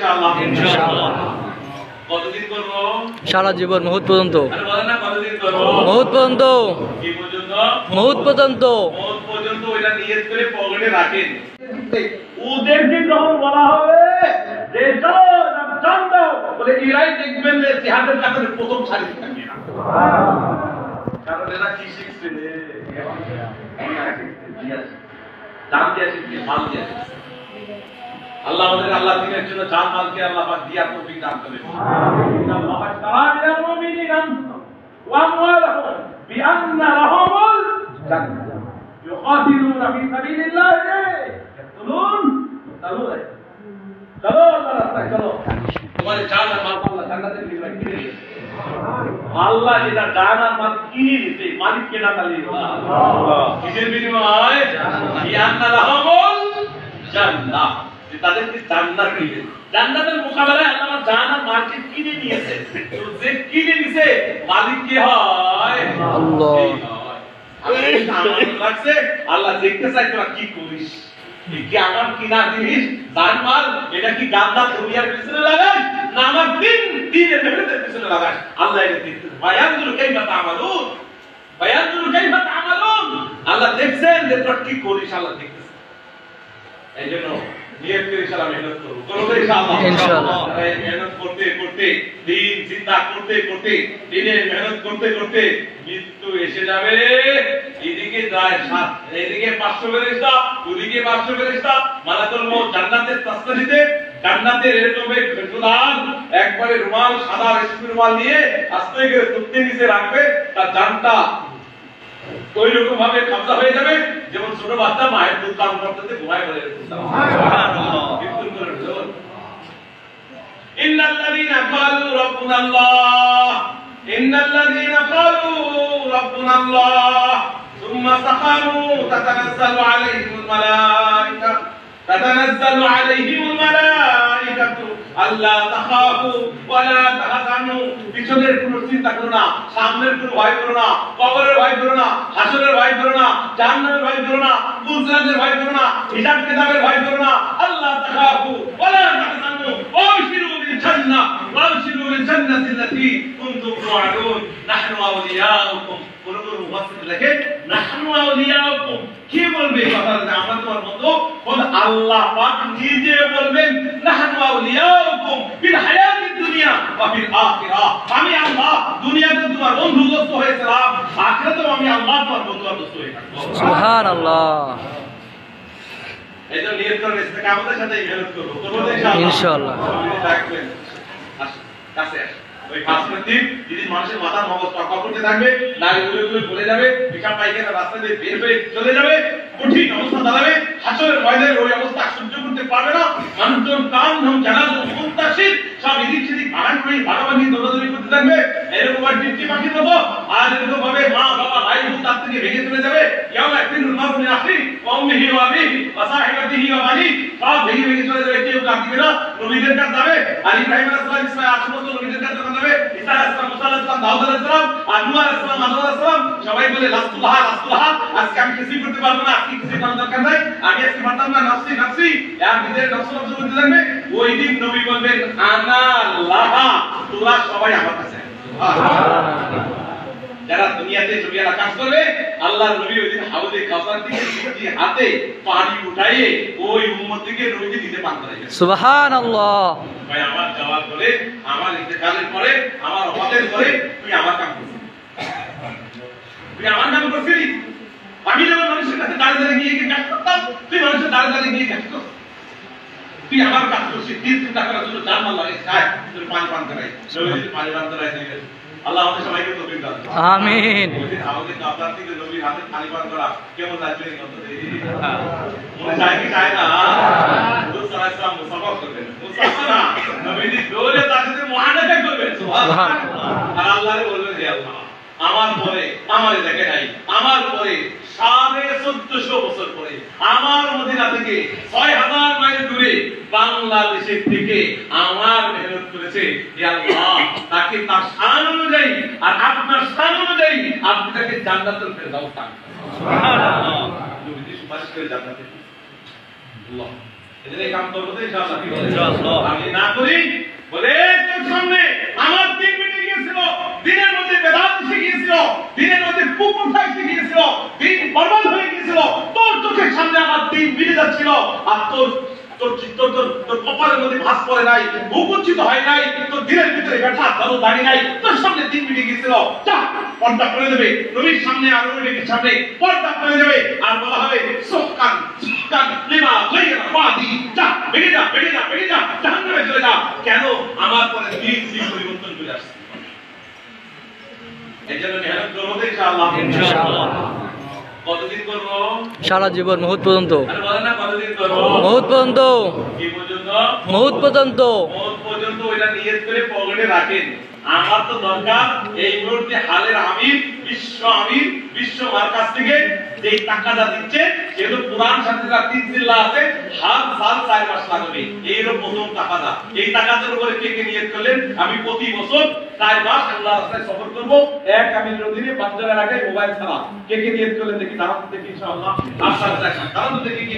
ইনশাআল্লাহ? ইনশাআল্লাহ। কতদিন করব? সারা জীবন মহুত পর্যন্ত। আরে বলেন না কতদিন করব? মহুত পর্যন্ত। কি পর্যন্ত? মহুত পর্যন্ত। মৌত পর্যন্ত ওইটা নিয়ত করে পকেটে রাখেন। ওদেরকে যখন বলা হবে যে চলো জান দাও, বলে এরাই দেখবেন যে জিহাদের কাছে প্রথম সারিতে থাকবে না। কারণ এরা কি শিখছে রে? জান দিয়ে শিখছে, মাল দিয়ে শিখছে। আল্লাহ আমাদের আল্লাহ দিনের জন্য জান মালকে আল্লাহ পাক দিয়া তৌফিক দান করেন। আল্লাহ পাক তাআলা মিনাল মুমিনিনা ওয়া আমওয়ালাহুম বিআন্না লাহুমুল জান্নাহ يقاتلون في سبيل الله يقتلون তাহলে চলো আল্লাহর রাস্তায় চলো। তোমার জান আর মাল আল্লাহ জান্নাতের বিনিময়ে কিনে দিয়েছে। আল্লাহ যেটা জান আর মাল কিনে দিয়েছে, মালিক কে না তালি আল্লাহ। কিসের বিনিময়ে? বিআন্না লাহুমুল জান্নাহ, যে তাদেরকে জান্নাত দিবেন। জান্নাতের মোকাবেলায় আল্লাহ আমার জান আর মালকে কিনে নিয়েছে। তো যে কিনে নিয়েছে মালিক কে হয়? আল্লাহ। আল্লাহ দেখতে চাই তোরা কি করিস। কি আমার কিনা জিনিস জানমাল, এটা কি গান্দা দুনিয়ার পিছনে লাগাস না আমার দিনের মেহনতের পিছনে লাগাস? আল্লাহ এটা দেখতে বায়ানজুল কাইফা তা'মালুন, বায়ানজুল কাইফা তা'মালুন। আল্লাহ দেখছেন যে তোরা কি করিস, আল্লাহ দেখতেছেন। এইজন্য নিয়ত করে ইনশাআল্লাহ মেহনত করব, করব ইনশাআল্লাহ। ইনশাআল্লাহ। মেহনত করতে করতে, দিন চিন্তা করতে করতে, দিনের মেহনত করতে করতে মৃত্যু এসে যাবে। এদিকে যায় সাত, এদিকে 500 ফেরেশতা, ওদিকে 500 ফেরেশতা, মালাকুল মউত জান্নাতের তাসদিতে, জান্নাতের এরকম এক প্রধান একবারে রুমাল, সাদা রেশমি রুমাল নিয়ে আস্তে করে তুলতে নিচে রাখবে, তার জানটা ওই রকম ভাবে কবজা হয়ে যাবে যেমন ছোট বাচ্চা মায়ের দুধ পান করতে ঘুমায় পড়ে। সুবহানাল্লাহ। বিলকুল করে বলুন ইন্নাল্লাযীনা ক্বালু রাব্বুনাল্লাহ, ইন্নাল্লাযীনা ক্বালু রাব্বুনাল্লাহ সুম্মা ইসতাকামু তাতানাজ্জালু আলাইহিমুল মালায়েকা, তাতানাজ্জালু আলাইহিমুল মালায়েকাতু আল্লা তাখাফু ওয়া লা তাহজানু। পিছনের কোনো চিন্তা করো না, সামনের কোনো ভয় করো না, কবরের ভয় করো না, হাসরের ভয় করো না, জাহান্নামের ভয় করো না, পুলসিরাতের ভয় করো না, হিসাব কিতাবের ভয় করো না। আল্লা তাখাফু ওয়া লা তাহজানু ওয়াবশিরু বিল জান্নাহ ওয়াবশিরু বিল জান্নাতি আল্লাতী কুনতুম তুআদুন নাহনু আউলিয়াউকুম। কোন মুফাসসির লেখে নাহনু আউলিয়াউকুম। কি বলবে কথা? আমরা তোমার বন্ধু। খোদ আল্লাহ পাক নিজে বলবেন নাহনু আউলিয়াউকুম ফিল হায়াতিদ দুনিয়া ওয়া ফিল আখিরাহ। আমি আল্লাহ দুনিয়াতে তোমার বন্ধু দোস্ত হয়েছিলাম, আখিরাতেও আমি আল্লাহ তোমার বন্ধু দোস্ত হয়ে থাকবো। সুবহানাল্লাহ। এইজন্য নিয়ত করে ইস্তেকামতের সাথে মেহনত করব, করব ইনশাআল্লাহ। রাখবেন। আসুন কাছে আসুন। ওই ফাঁসের দিন যেদিন মানুষের মাথার মগজ টকা করতে থাকবে, নারী উড়ে ভুলে যাবে, পিছাপ পায়খানা রাস্তা দিয়ে বের হয়ে চলে যাবে, কঠিন অবস্থা দাঁড়াবে, হাসরের ময়দানের ওই অবস্থা সহ্য করতে পারবে না। মানুষজন কান ধম জানাজা মুনতাশির সব এদিক সেদিক ভাগাভাগি দৌড়াদৌড়ি করতে থাকবে, এরকম আর টিপটি পাখির মতো। আর এরকম ভাবে মা বাবা ভাই বোন তার থেকে ভেঙে চলে যাবে। ইয়াউমা ইয়াফিরুল মারউ মিন আখিহি ওয়া উম্মিহি ওয়া আবিহি ওয়া সাহিবাতিহি ওয়া বানিহি, সব ভেঙে ভেঙে চলে যাবে। কেউ কাজ দিবে না, নবীদের কাছে যাবে। আর ইব্রাহিম আলাইহিস সালাম, ইসমাঈল আসমত নবীদের কাছে যাবে, ঈসা আলাইহিস সালাম, মুসা আলাইহিস সালাম, দাউদ আলাইহিস সালাম, আর নূহ আলাইহিস সালাম, আদম আলাইহিস সালাম। সবাই বলে লাস্তুল্লাহ লাস্তুল্লাহ, আজকে আমি কিছুই করতে পারবো না, আপনি কিছুই করার দরকার নাই, আমি আজকে পারতাম না, নফসি নফসি। আর নিজের নফস নফস বলতে থাকবে। ওই দিন নবী বলবেন আনা লাহা, তোমরা সবাই আমার কাছে। যারা দুনিয়াতে জমিয়ালা কাজ করবে, আল্লাহর নবী ওই দিন হাউজে কাউসার থেকে নিজে হাতে পানি উঠাইয়ে ওই উম্মতকে নবীকে দিতে পান করাইবেন। সুবহানাল্লাহ। ভাই আমার জবাব বলে, আমার ইন্তেকালের পরে, আমার ওফাতের পরে তুই আমার কাম করছিস, তুই আমার কাম করছিস। আমি যখন মানুষের কাছে দাঁড়িয়ে দাঁড়িয়ে গিয়ে কাজ করতাম, তুই মানুষের দাঁড়িয়ে দাঁড়িয়ে গিয়ে কাজ করছিস। তুই আমার কাজ করছিস, দিন চিন্তা করার জন্য জান মাল লাগে, খায় তুই পানি পান করাই, নবীজি পানি পান করাই দিয়ে গেছে। আল্লাহ আমাদের সবাইকে তৌফিক দান করুন। আমিন। আমাদের কাপড় থেকে নবীর হাতে পানি পান করা কেমন লাগবে এই কথা দেই। মনে চায় কি চায় না? মুসা আলাইহিস সালাম মুসাফা করবেন, মুসাফা না, নবীজি দৌড়ে তার সাথে মুআনাকা করবেন। সুবহানাল্লাহ। আর আল্লাহরে বলবেন হে আল্লাহ, আমার পরে আমারে দেখে নাই, আমার পরে 1450 বছর পরে আমার মদিনা থেকে 6000 মাইল দূরে বাংলাদেশের থেকে আমার মেহনত করেছে, হে আল্লাহ তাকে তার শান অনুযায়ী আর আপনার শান অনুযায়ী আপনি তাকে জান্নাতুল ফেরদাউস দান করুন। সুবহানাল্লাহ। নবীজি সুপারিশ করে জান্নাতে। আল্লাহ এজন্য এই কাম করবো তো ইনশাআল্লাহ। আমি না করি বলে তোর সামনে আমার দিন মিটে গিয়েছিল, দিনের মধ্যে বেদাত এসে গিয়েছিল, দিনের মধ্যে কুপ্রথা এসে গিয়েছিল, দিন বরবাদ হয়ে গিয়েছিল, তোর চোখের সামনে আমার দিন মিটে যাচ্ছিল, আর তোর কপালের মধ্যে ভাঁজ পড়ে নাই, মুকুঞ্চিত হয় নাই, তোর দিনের ভিতরে ব্যথা দরদ দাঁড়িয়ে নাই, তোর সামনে দিন মিটে গিয়েছিল, যা পর্দা করে দেবে নবীর সামনে আর নবীর সামনে পর্দা করে দেবে, আর বলা হবে সুকান সুকান লিমা গায়রা ফাদি, যা বেরিয়ে যা বেরিয়ে যা বেরিয়ে যা, জাহান্নামে চলে যা। কেন? আমার পরে দিন পরিবর্তন করে আসছে। এই জন্য মেহনত করবো তো ইনশাআল্লাহ। কতদিন করবো? সারা জীবন, মহুত পর্যন্ত। আরে বলেন না কতদিন করবো? মহুত পর্যন্ত। কি পর্যন্ত? মহুত পর্যন্ত। মহুত পর্যন্ত ওইটা নিয়ত করে পকেটে রাখেন। আমার তো দরকার এই মুহূর্তে হালের আমির, বিশ্ব মার্কাজ থেকে যে টাকাটা দিচ্ছে সেটা পুরান সাথীরা 3 জিল্লা আছে, হাল সাল 4 মাস লাগবে। এই হলো প্রথম টাকাটা। এই টাকাটার উপরে কে কে নিয়ত করলেন আমি প্রতি বছর 4 মাস আল্লাহর রাস্তায় সফর করব, এক আমির অধীনে বাচ্চারা রাখে মোবাইল ছাড়া। কে কে নিয়ত করলেন দেখি, দাঁড়ান দেখি ইনশাআল্লাহ। আপনারা দেখেন, দাঁড়ান দেখি।